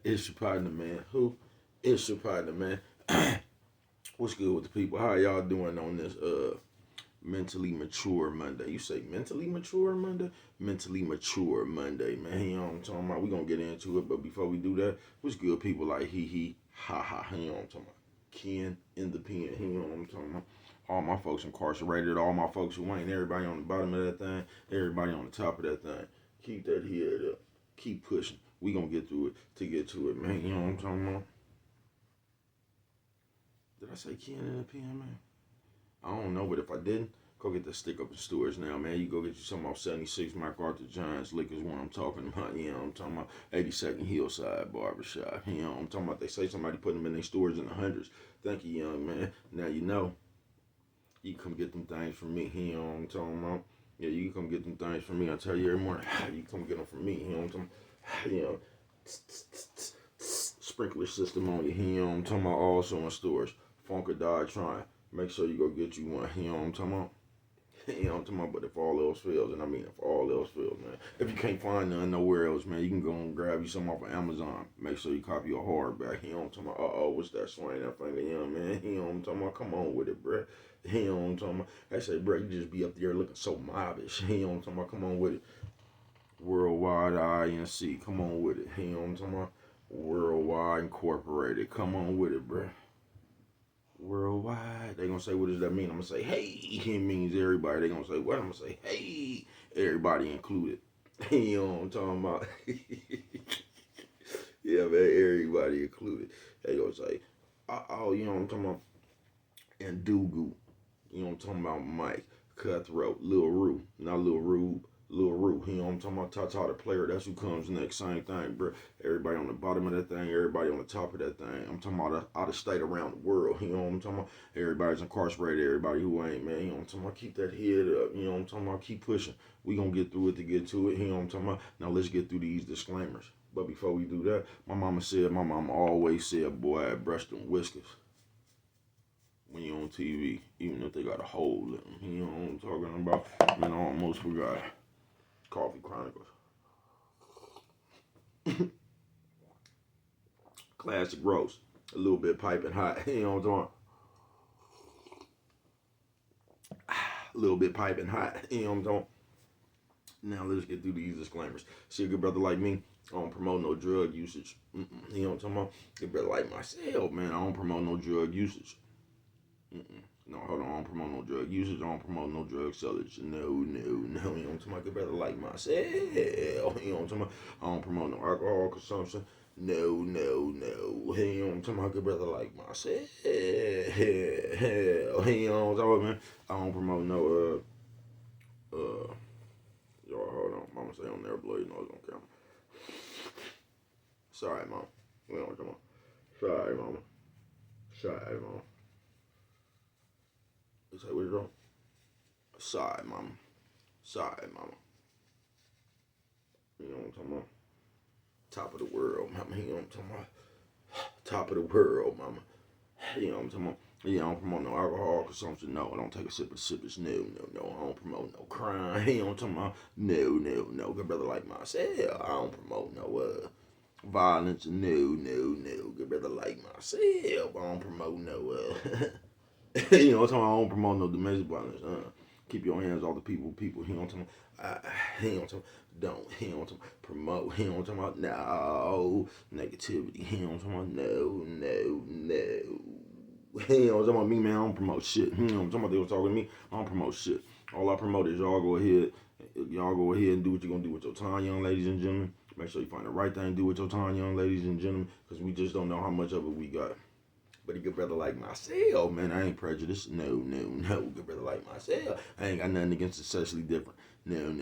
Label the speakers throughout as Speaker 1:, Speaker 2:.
Speaker 1: It's your partner, man. Who? It's your partner, man. What's good with the people? How y'all doing on this mentally mature Monday? You say mentally mature Monday? Mentally mature Monday, man. You know what I'm talking about? We gonna get into it, but before we do that, what's good people like ha ha, you know what I'm talking about? Ken in the pen, you know what I'm talking about? All my folks incarcerated, all my folks who ain't, everybody on the bottom of that thing, everybody on the top of that thing. Keep that head up. Keep pushing. We gonna get through it to get to it, man. You know what I'm talking about? Did I say Ken in the pen, man? I don't know, but if I didn't, go get that stick up in stores now, man. You go get you some off 76 MacArthur Giants Liquors, one I'm talking about. You know what I'm talking about? 82nd Hillside Barbershop. You know what I'm talking about? They say somebody put them in their stores in the hundreds. Thank you, young man. Now you know. You can come get them things from me. You know what I'm talking about? Yeah, you can come get them things from me. I tell you every morning. You come get them from me. You know what I'm talking about? You know, sprinkler system on you. You know what I'm talking about? Also in stores. Funk or Die Trying. Make sure you go get you one. You know what I'm talking about? You know what I'm talking about? But if all else fails, and I mean if all else fails, man. If you can't find none nowhere else, man, you can go and grab you some off of Amazon. Make sure you copy a hardback. You know what I'm talking about? What's that swing that finger, young man? You know what I'm talking about? Come on with it, bruh. You know what I'm talking about? I say, bruh, you just be up there looking so mobbish. You know what I'm talking about? Come on with it. Worldwide INC. Come on with it. You know what I'm talking about? Worldwide Incorporated. Come on with it, bruh. Worldwide. They gonna say, what does that mean? I'm gonna say, hey, it means everybody. They gonna say, what? I'm gonna say, hey, everybody included. You know what I'm talking about? Yeah, man, everybody included. They gonna say, you know what I'm talking about? And Dugu. You know what I'm talking about? Mike, Cutthroat, Lil Rue, not Lil Rube, Lil Rue. You know what I'm talking about? Tata the player, that's who comes next. Same thing, bro. Everybody on the bottom of that thing, everybody on the top of that thing. I'm talking about out of state, around the world. You know what I'm talking about? Everybody's incarcerated, everybody who ain't, man. You know what I'm talking about? Keep that head up. You know what I'm talking about? Keep pushing. We gonna get through it to get to it. You know what I'm talking about? Now let's get through these disclaimers. But before we do that, my mama always said, boy, I brushed them whiskers when you're on TV, even if they got a hole in them. You know what I'm talking about? Man, I almost forgot. Coffee Chronicles. Classic roast. A little bit piping hot. You know what I'm talking about? A little bit piping hot. You know what I'm talking about? Now let's get through these disclaimers. See, a good brother like me, I don't promote no drug usage. You know what I'm talking about? Good brother like myself, man, I don't promote no drug usage. No, hold on. I don't promote no drug usage. I don't promote no drug sellers. No. You know what I'm talking about? Good brother like myself. You know what I'm talking about? I don't promote no alcohol consumption. No. You know what I'm talking about? Good brother like myself. You know what I'm talking about, man? I don't promote no, y'all, hold on. Mama say on there, blow your nose on camera. Sorry, mom. You know what I'm talking about? Sorry, mama. Sorry, mama. You say, what you doing? Sorry, mama. Sorry, mama. You know what I'm talking about? Top of the world, mama. You know what I'm talking about? Top of the world, mama. You know what I'm talking about? Yeah, I don't promote no alcohol consumption. No, I don't take a sip of sippers. No. I don't promote no crime. You know what I'm talking about? No. Good brother like myself. I don't promote no violence. No. Good brother like myself. I don't promote no you know what I'm talking about? I don't promote no domestic violence. Keep your hands off the people. You know what I'm talking about? You know what I'm talking about? Don't. You know what I'm talking about? Promote. You know what I'm talking about? No. Negativity. You know what I'm talking about? No. You know what I'm talking about? Me, man, I don't promote shit. You know what I'm talking about? They was talking to me. I don't promote shit. All I promote is y'all go ahead and do what you're going to do with your time, young ladies and gentlemen. Make sure you find the right thing to do with your time, young ladies and gentlemen, because we just don't know how much of it we got. But a good brother like myself, man, I ain't prejudiced. No. Good brother like myself. I ain't got nothing against the sexually different. No.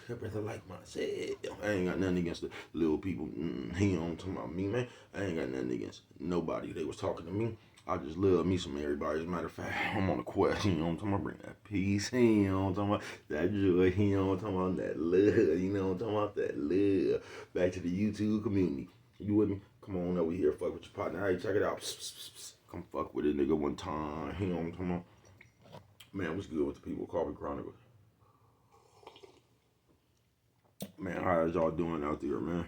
Speaker 1: Good brother like myself. I ain't got nothing against the little people. You know what I'm talking about? Me, man. I ain't got nothing against nobody. They was talking to me. I just love me some everybody. As a matter of fact, I'm on a quest. You know what I'm talking about? Bring that peace. You know what I'm talking about? That joy. You know what I'm talking about? That love. You know what I'm talking about? That love. Back to the YouTube community. You with me? Come on over here, fuck with your partner. Hey, check it out. Come fuck with it, nigga, one time. You know what I'm talking about? Man, what's good with the people? Coffee Chronicles. Man, how is y'all doing out there, man?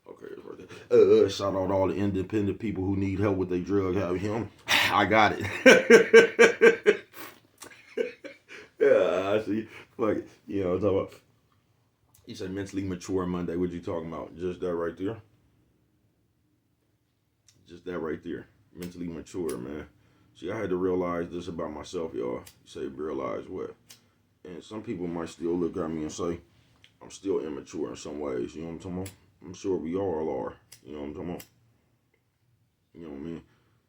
Speaker 1: Okay, it's right there. Shout out all the independent people who need help with their drug habit. Him, I got it. Yeah, I see. Fuck it. You know what I'm talking about? You said mentally mature Monday. What you talking about? Just that right there? Just that right there. Mentally mature, man. See, I had to realize this about myself, y'all. You say realize what? And some people might still look at me and say, I'm still immature in some ways. You know what I'm talking about? I'm sure we all are. You know what I'm talking about? You know what I mean?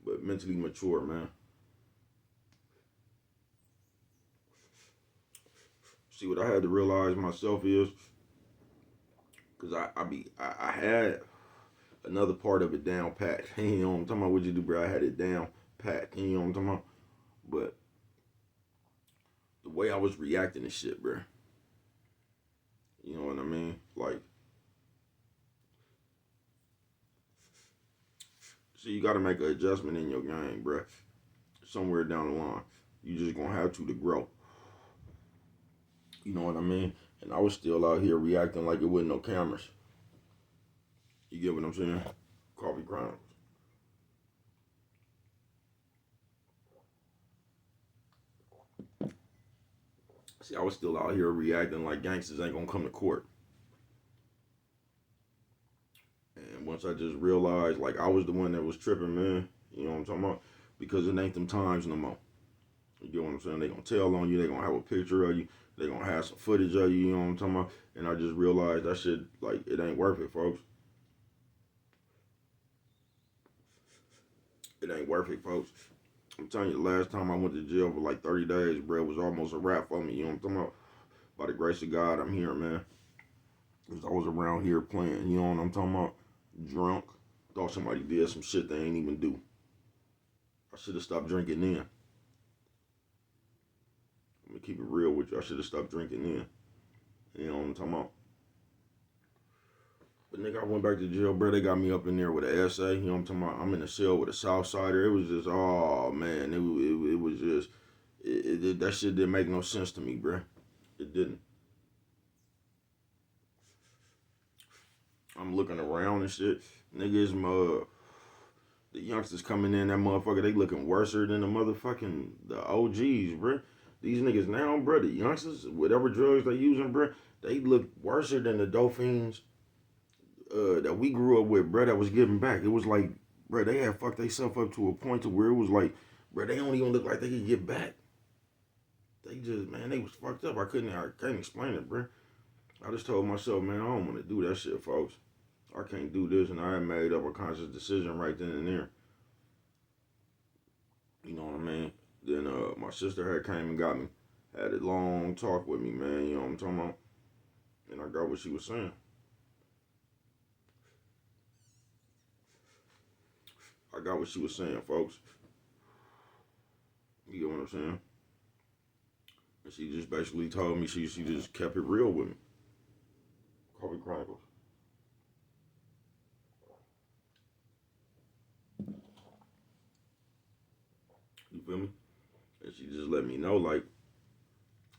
Speaker 1: But mentally mature, man. See, what I had to realize myself is, because I had another part of it down pat. You know what I'm talking about? What you do, bro? I had it down pat. You know what I'm talking about? But the way I was reacting to shit, bro. You know what I mean? Like, see, you got to make an adjustment in your game, bro. Somewhere down the line, you just gonna have to grow. You know what I mean? And I was still out here reacting like it wasn't no cameras. You get what I'm saying? Coffee Chronicles. See, I was still out here reacting like gangsters ain't gonna come to court. And once I just realized, like, I was the one that was tripping, man. You know what I'm talking about? Because it ain't them times no more. You get what I'm saying? They gonna tell on you. They gonna have a picture of you. They gonna have some footage of you. You know what I'm talking about? And I just realized that shit, like, it ain't worth it, folks. It ain't worth it, folks. I'm telling you, the last time I went to jail for like 30 days, bro, it was almost a wrap for me. You know what I'm talking about? By the grace of God, I'm here, man. Because I was around here playing. You know what I'm talking about? Drunk. Thought somebody did some shit they ain't even do. I should have stopped drinking then. I'm gonna keep it real with you. I should have stopped drinking then. You know what I'm talking about? But nigga, I went back to jail, bro. They got me up in there with an essay. You know what I'm talking about? I'm in a cell with a Southsider. It was just, oh man, it was just, that shit didn't make no sense to me, bro. It didn't. I'm looking around and shit. Niggas, the youngsters coming in, that motherfucker, they looking worse than the OGs, bro. These niggas now, bro, the youngsters, whatever drugs they using, bro, they look worse than the dolphins that we grew up with, bro, that was giving back. It was like, bro, they had fucked themselves up to a point to where it was like, bro, they don't even look like they could get back. They just, man, they was fucked up. I can't explain it, bro. I just told myself, man, I don't want to do that shit, folks. I can't do this, and I had made up a conscious decision right then and there. You know what I mean? Then my sister had came and got me, had a long talk with me, man. You know what I'm talking about? And I got what she was saying. I got what she was saying, folks. You get what I'm saying? And she just basically told me she just kept it real with me. Coffee Chronicles. You feel me? And she just let me know, like,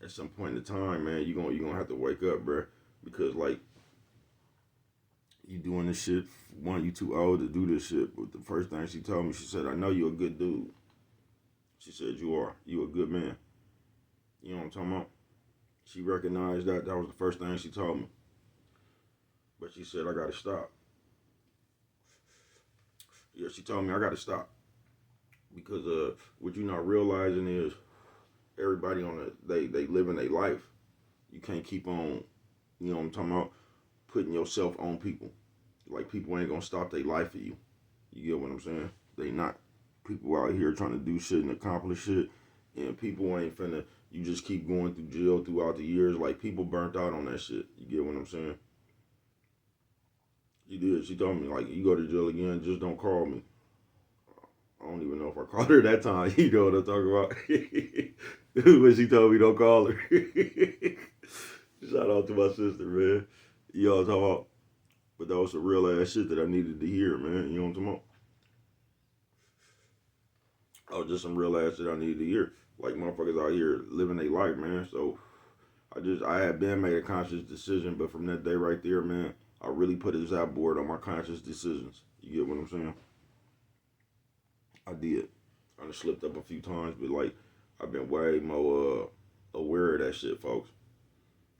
Speaker 1: at some point in time, man, you gonna have to wake up, bro, because like you doing this shit. One, you too old to do this shit. But the first thing she told me, she said, "I know you're a good dude." She said, "You are. You a good man." You know what I'm talking about? She recognized that. That was the first thing she told me. But she said, "I gotta stop." Yeah, she told me I gotta stop because what you're not realizing is everybody on they living their life. You can't keep on, you know what I'm talking about, putting yourself on people. Like people ain't gonna stop their life for you. You get what I'm saying? They not. People out here trying to do shit and accomplish shit, and people ain't finna. You just keep going through jail throughout the years. Like people burnt out on that shit. You get what I'm saying? She did. She told me like, you go to jail again, just don't call me. I don't even know if I called her that time. You know what I'm talking about? When she told me don't call her. Shout out to my sister, man. You know what I'm talking about? But that was some real ass shit that I needed to hear, man. You know what I'm talking about? Oh, just some real ass shit I needed to hear. Like motherfuckers out here living their life, man. So I had been made a conscious decision, but from that day right there, man, I really put a zap board on my conscious decisions. You get what I'm saying? I did. I done slipped up a few times, but like I've been way more aware of that shit, folks.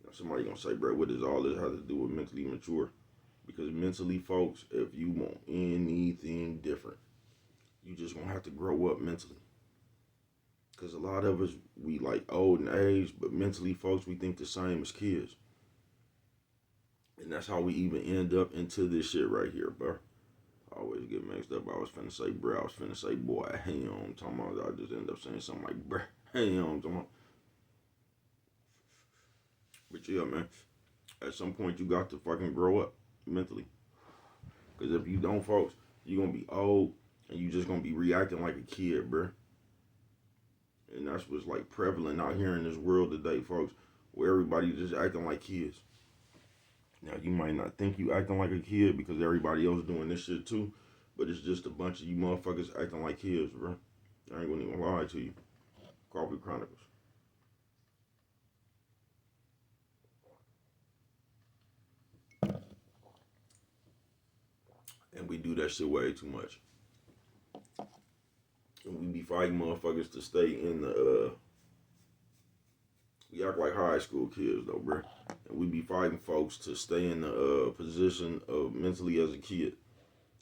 Speaker 1: Now, somebody gonna say, bro, what does all this have to do with mentally mature? Because mentally, folks, if you want anything different, you just gonna have to grow up mentally. Because a lot of us, we like old in age, but mentally, folks, we think the same as kids. And that's how we even end up into this shit right here, bro. I always get mixed up. I was finna say, bro. I was finna say, boy. Hang on. I'm talking about, I just end up saying something like, bro. Hang on. I'm talking about. But yeah, man. At some point, you got to fucking grow up mentally. Because if you don't, folks, you're going to be old and you just going to be reacting like a kid, bro. And that's what's like prevalent out here in this world today, folks, where everybody just acting like kids. Now, you might not think you acting like a kid because everybody else doing this shit too, but it's just a bunch of you motherfuckers acting like kids, bro. I ain't gonna even lie to you. Coffee Chronicles. And we do that shit way too much. And we be fighting motherfuckers to stay in the, we act like high school kids though, bro. And we be fighting folks to stay in the position of mentally as a kid.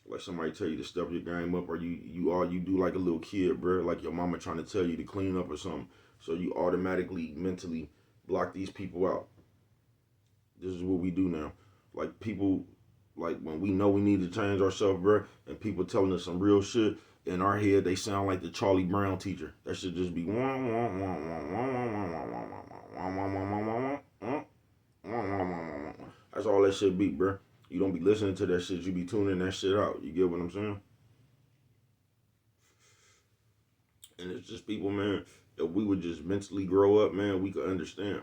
Speaker 1: Like somebody tell you to step your game up, or you do like a little kid, bro. Like your mama trying to tell you to clean up or something. So you automatically mentally block these people out. This is what we do now. Like people, like when we know we need to change ourselves, bro, and people telling us some real shit, in our head they sound like the Charlie Brown teacher. That should just be that's all that shit be, bro. You don't be listening to that shit. You be tuning that shit out. You get what I'm saying? And it's just people, man. If we would just mentally grow up, man, we could understand.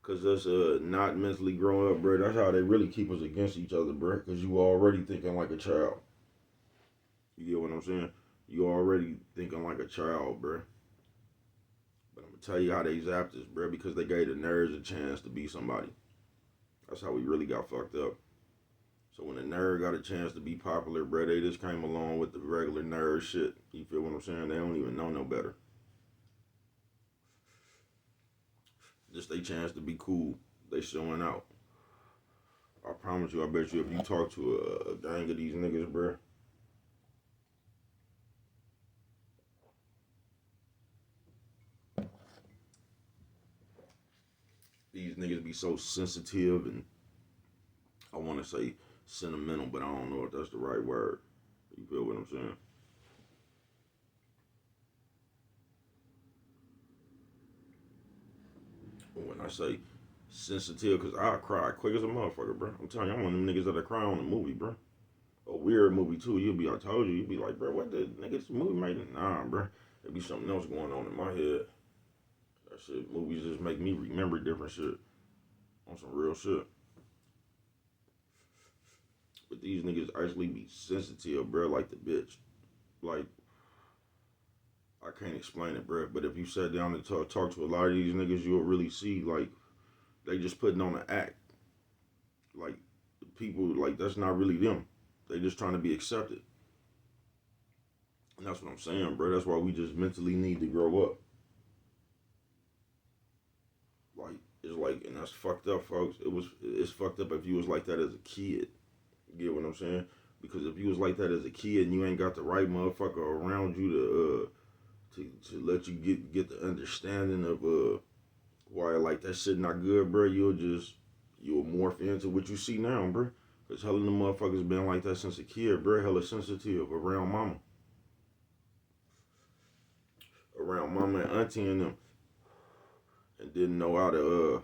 Speaker 1: Cause that's not mentally growing up, bro. That's how they really keep us against each other, bro. Cause you already thinking like a child. You get what I'm saying? You already thinking like a child, bro. But I'm gonna tell you how they zapped us, bro. Because they gave the nerds a chance to be somebody. That's how we really got fucked up. So when the nerd got a chance to be popular, bro, they just came along with the regular nerd shit. You feel what I'm saying? They don't even know no better. Just they chance to be cool. They showing out. I promise you, I bet you if you talk to a gang of these niggas, bro. These niggas be so sensitive and I want to say sentimental, but I don't know if that's the right word. You feel what I'm saying? When I say sensitive, because I cry quick as a motherfucker, bro. I'm telling you, I'm one of them niggas that cry on a movie, bro. A weird movie, too. I told you, you'll be like, bro, what the nigga, this movie made it? Nah, bro. There be something else going on in my head. That shit, movies just make me remember different shit. On some real shit. But these niggas actually be sensitive, bro, like the bitch. Like, I can't explain it, bro. But if you sat down and talk to a lot of these niggas, you'll really see, like, they just putting on an act. Like, people, like, that's not really them. They just trying to be accepted. And that's what I'm saying, bro. That's why we just mentally need to grow up. Like, it's like, and that's fucked up, folks. It's fucked up if you was like that as a kid. You get what I'm saying? Because if you was like that as a kid and you ain't got the right motherfucker around you to let you get the understanding of why like that shit not good, bro, you'll morph into what you see now, bro. Cause hella the motherfuckers been like that since a kid, bro. Hella sensitive around mama and auntie and them, and didn't know how to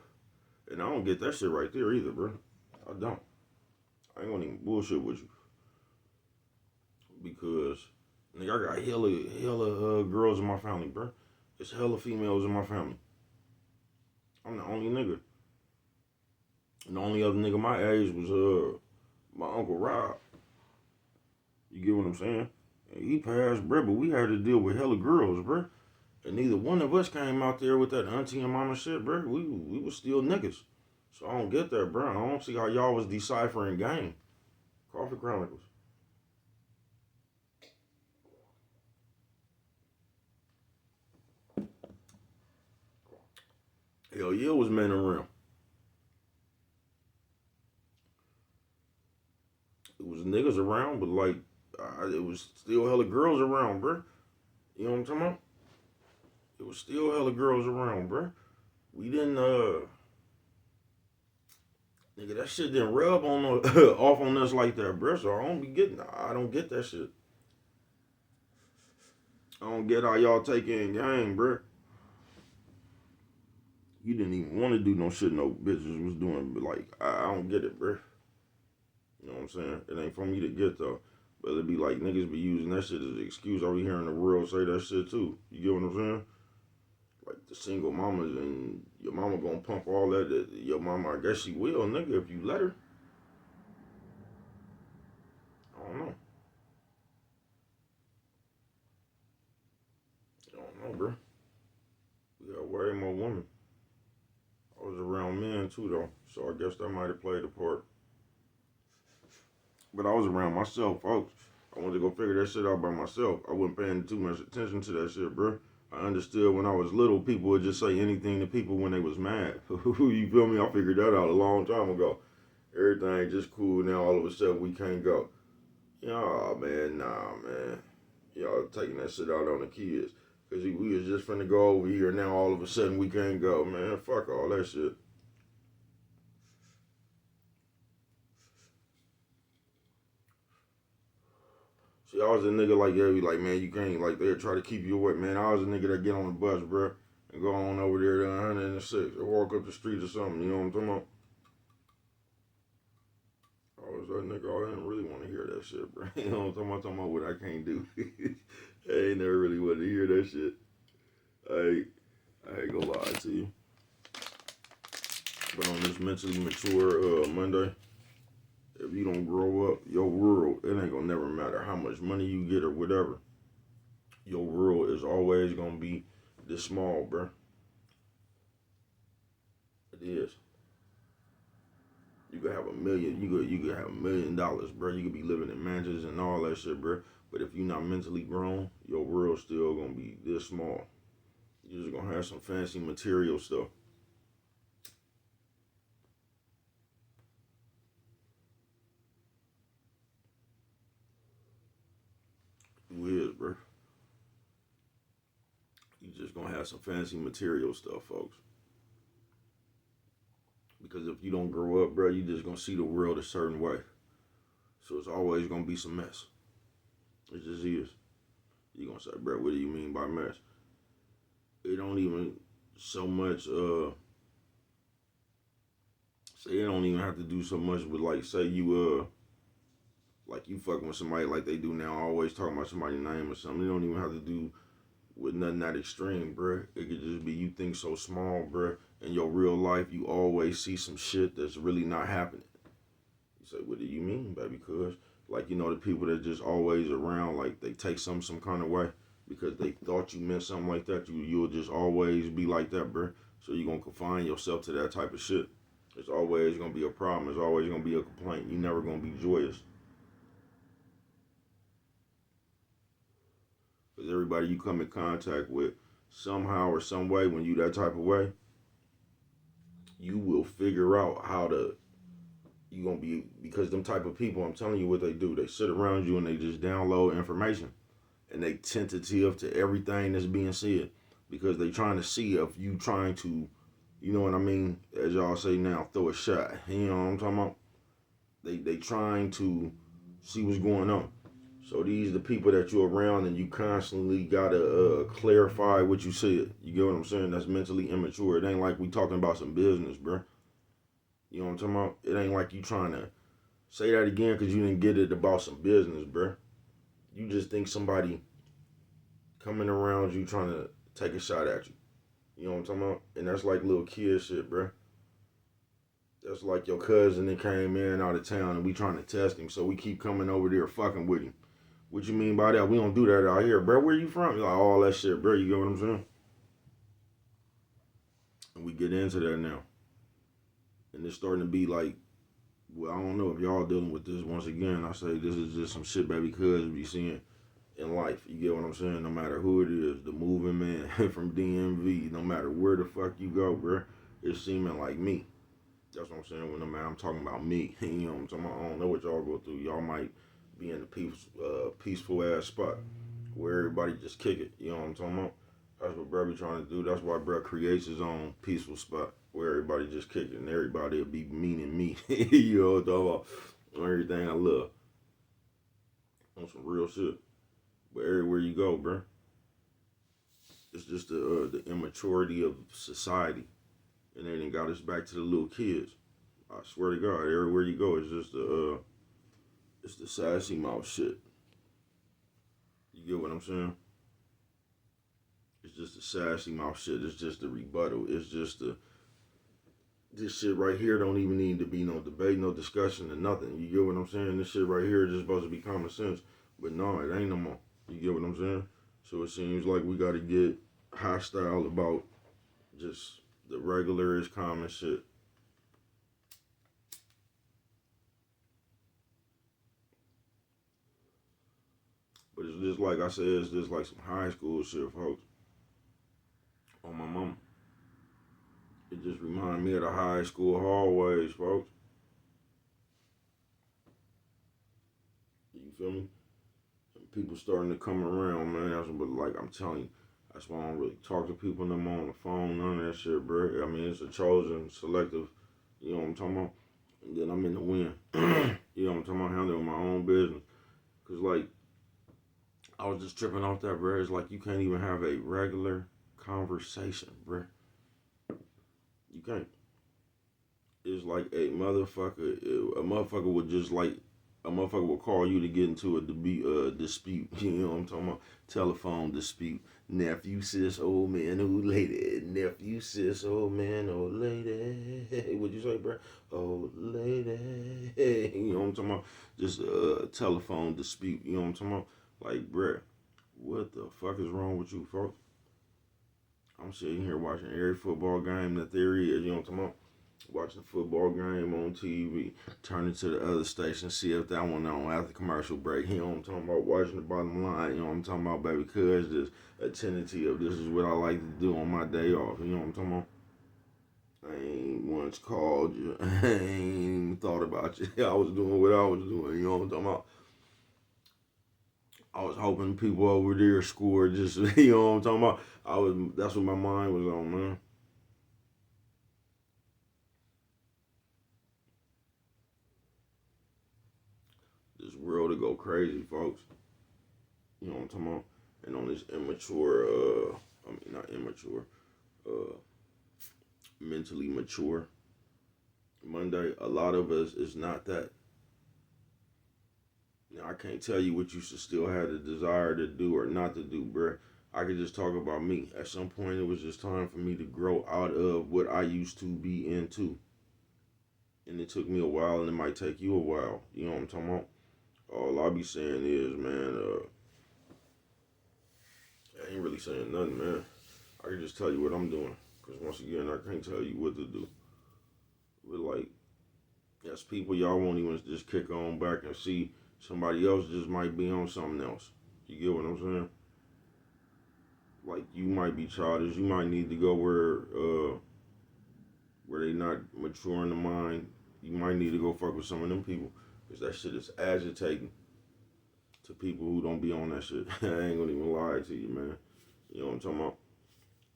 Speaker 1: and I don't get that shit right there either, bro. I don't. I ain't gonna even bullshit with you because nigga, I got hella girls in my family, bro. It's hella females in my family. I'm the only nigga. And the only other nigga my age was my Uncle Rob. You get what I'm saying? And he passed, bro, but we had to deal with hella girls, bro. And neither one of us came out there with that auntie and mama shit, bro. We was still niggas. So I don't get that, bro. I don't see how y'all was deciphering game. Coffee Chronicles. Hell yeah, it was men around. It was niggas around, but like, it was still hella girls around, bro. You know what I'm talking about? It was still hella girls around, bro. We didn't, nigga, that shit didn't rub on off on us like that, bro. So I don't get that shit. I don't get how y'all take in game, bro. You didn't even want to do no shit no bitches was doing, but like, I don't get it, bro. You know what I'm saying? It ain't for me to get though. But it'd be like niggas be using that shit as an excuse. I be hearing the world say that shit too. You get what I'm saying? Like the single mamas and your mama gonna pump all that. Your mama, I guess she will, nigga, if you let her. I don't know. I don't know, bro. We got way more women. I was around men too though, so I guess that might have played a part. But I was around myself, folks. I wanted to go figure that shit out by myself. I wasn't paying too much attention to that shit, bro. I understood when I was little, people would just say anything to people when they was mad. You feel me? I figured that out a long time ago. Everything just cool now. All of a sudden, we can't go. Yeah, man, nah, man. Y'all taking that shit out on the kids. Because we was just finna go over here. Now, all of a sudden, we can't go, man. Fuck all that shit. See, I was a nigga like that, be like, man, you can't, like, they'll try to keep you away. Man, I was a nigga that get on the bus, bro, and go on over there to 106 or walk up the street or something, you know what I'm talking about? I was that nigga, I didn't really want to hear that shit, bro. You know what I'm talking about? What I can't do. I ain't never really wanted to hear that shit. I ain't gonna lie to you. But on this mentally mature Monday, if you don't grow up, your world, it ain't gonna never matter how much money you get or whatever. Your world is always gonna be this small, bro. It is. You could have a million. You could have $1 million, bro. You could be living in mansions and all that shit, bro. But if you're not mentally grown, your world's still gonna be this small. You're just gonna have some fancy material stuff. You is, bro. You just gonna have some fancy material stuff, folks. Because if you don't grow up, bro, you just gonna see the world a certain way. So it's always gonna be some mess. It just is. You gonna say, bro, what do you mean by mess? It don't even so much say it don't even have to do so much with like say you like you fucking with somebody like they do now, always talking about somebody's name or something. It don't even have to do with nothing that extreme, bruh. It could just be you think so small, bruh. In your real life, you always see some shit that's really not happening. You say, what do you mean, baby? Cuz, like, you know, the people that just always around, like, they take some kind of way because they thought you meant something like that. You'll just always be like that, bruh. So you're going to confine yourself to that type of shit. It's always going to be a problem. It's always going to be a complaint. You're never going to be joyous. Because everybody you come in contact with, somehow or some way, when you that type of way, you will figure out how to, you gonna be, because them type of people, I'm telling you what they do. They sit around you and they just download information. And they tentative to everything that's being said. Because they trying to see if you trying to, you know what I mean, as y'all say now, throw a shot. You know what I'm talking about? They trying to see what's going on. So these the people that you're around and you constantly gotta clarify what you said. You get what I'm saying? That's mentally immature. It ain't like we talking about some business, bro. You know what I'm talking about? It ain't like you trying to say that again because you didn't get it about some business, bro. You just think somebody coming around you trying to take a shot at you. You know what I'm talking about? And that's like little kid shit, bro. That's like your cousin that came in out of town and we trying to test him, so we keep coming over there fucking with him. What you mean by that? We don't do that out here, bro. Where you from? You're like, all that shit, bro. You get what I'm saying? And we get into that now. And it's starting to be like, well, I don't know if y'all dealing with this. Once again, I say this is just some shit baby cuz be seeing in life. You get what I'm saying? No matter who it is, the moving man from DMV, no matter where the fuck you go, bruh, it's seeming like me. That's what I'm saying when I'm talking about me. You know what I'm talking about? I don't know what y'all go through. Y'all might be in a peaceful ass spot where everybody just kick it. You know what I'm talking about? That's what bro be trying to do. That's why bro creates his own peaceful spot where everybody just kick it and everybody will be meaning me. You know what I'm talking about? Everything I love. On some real shit. But everywhere you go, bro, it's just the immaturity of society. And they done got us back to the little kids. I swear to God, everywhere you go, it's just it's the sassy mouth shit. You get what I'm saying? It's just the sassy mouth shit. It's just the rebuttal. It's just this shit right here don't even need to be no debate, no discussion, or nothing. You get what I'm saying? This shit right here is just supposed to be common sense. But no, it ain't no more. You get what I'm saying? So it seems like we got to get hostile about just the regular is common shit. But it's just like I said, it's just like some high school shit, folks. On my mama. It just reminds me of the high school hallways, folks. You feel me? And people starting to come around, man. That's what, like I'm telling you, that's why I don't really talk to people no more on the phone, none of that shit, bro. I mean, it's a chosen, selective, you know what I'm talking about? And then I'm in the wind. You know what I'm talking about? Handling my own business. Because, like, I was just tripping off that, bro. It's like you can't even have a regular conversation, bro. You can't. It's like a motherfucker would just like, a motherfucker would call you to get into a dispute. You know what I'm talking about? Telephone dispute. Nephew, sis, old man, old lady. Nephew, sis, old man, old lady. What'd you say, bro? Old lady. You know what I'm talking about? Just a telephone dispute. You know what I'm talking about? Like, bro, what the fuck is wrong with you, folks? I'm sitting here watching every football game that there is. You know what I'm talking about? Watching the football game on TV, turning to the other station, see if that one on after commercial break. You know what I'm talking about? Watching the bottom line. You know what I'm talking about, baby? Cause just a tendency of this is what I like to do on my day off. You know what I'm talking about? I ain't once called you. I ain't even thought about you. I was doing what I was doing. You know what I'm talking about? I was hoping people over there scored. Just you know what I'm talking about? That's what my mind was on, man. This world to go crazy, folks. You know what I'm talking about? And on this immature, not immature, uh, mentally mature Monday, a lot of us is not that. Now, I can't tell you what you should still have the desire to do or not to do, bruh. I could just talk about me. At some point, it was just time for me to grow out of what I used to be into. And it took me a while, and it might take you a while. You know what I'm talking about? All I be saying is, man, I ain't really saying nothing, man. I can just tell you what I'm doing. Because once again, I can't tell you what to do. But like, as people, y'all won't even just kick on back and see somebody else just might be on something else. You get what I'm saying? Like, you might be childish. You might need to go where they not mature in the mind. You might need to go fuck with some of them people. Because that shit is agitating to people who don't be on that shit. I ain't gonna even lie to you, man. You know what I'm talking about?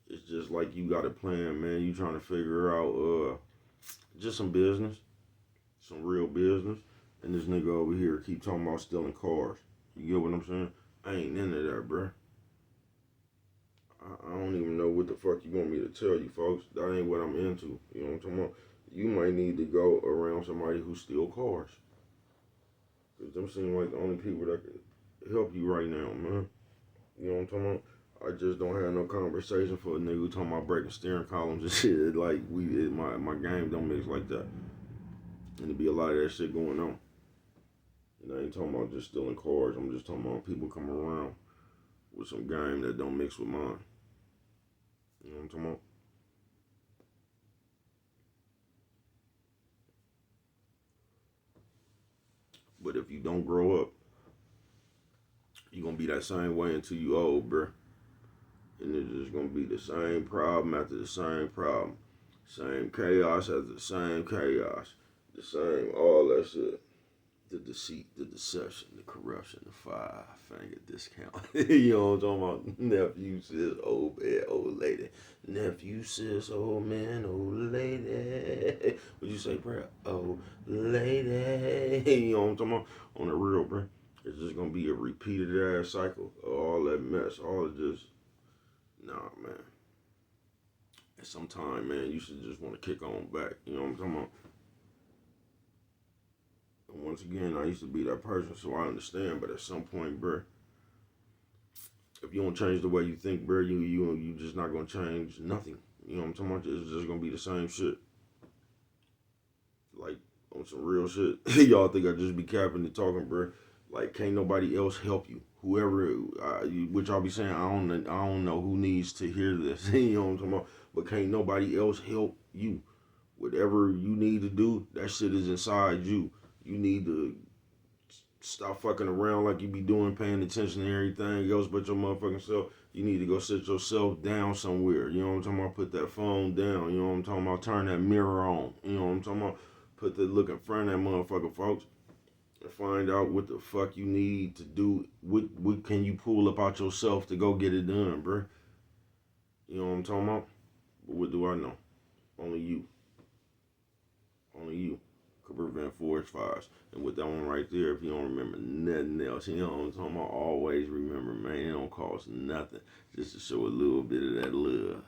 Speaker 1: It's just like you got a plan, man. You trying to figure out just some business, some real business. And this nigga over here keep talking about stealing cars. You get what I'm saying? I ain't into that, bruh. I don't even know what the fuck you want me to tell you, folks. That ain't what I'm into. You know what I'm talking about? You might need to go around somebody who steal cars. Because them seem like the only people that could help you right now, man. You know what I'm talking about? I just don't have no conversation for a nigga who talking about breaking steering columns and shit. Like, my game don't mix like that. And there be a lot of that shit going on. And I ain't talking about just stealing cars. I'm just talking about people coming around with some game that don't mix with mine. You know what I'm talking about? But if you don't grow up, you're going to be that same way until you old, bruh. And it's just going to be the same problem after the same problem. Same chaos after the same chaos. The same, all that shit. The deceit, the deception, the corruption, the five-finger discount. You know what I'm talking about? Nephew says, old man, old lady. Nephew says, old man, old lady. What you say, bro? Old lady. You know what I'm talking about? On the real, bro. It's just going to be a repeated ass cycle of all that mess. All of just, nah, man. At some time, man, you should just want to kick on back. You know what I'm talking about? Once again, I used to be that person, so I understand. But at some point, bro, if you don't change the way you think, bro, you just not gonna change nothing. You know what I'm talking about? It's just gonna be the same shit. Like on some real shit. Y'all think I just be capping and talking, bro? Like can't nobody else help you. Whoever, which I'll be saying, I don't know who needs to hear this. You know what I'm talking about? But can't nobody else help you. Whatever you need to do, that shit is inside you. You need to stop fucking around like you be doing, paying attention to everything else but your motherfucking self. You need to go sit yourself down somewhere. You know what I'm talking about? Put that phone down. You know what I'm talking about? Turn that mirror on. You know what I'm talking about? Put the look in front of that motherfucker, folks. And find out what the fuck you need to do. What can you pull up out yourself to go get it done, bruh? You know what I'm talking about? But what do I know? Only you. Only you could prevent forest fires. And with that one right there, if you don't remember nothing else, you know what I'm talking about? Always remember, man, it don't cost nothing just to show a little bit of that love.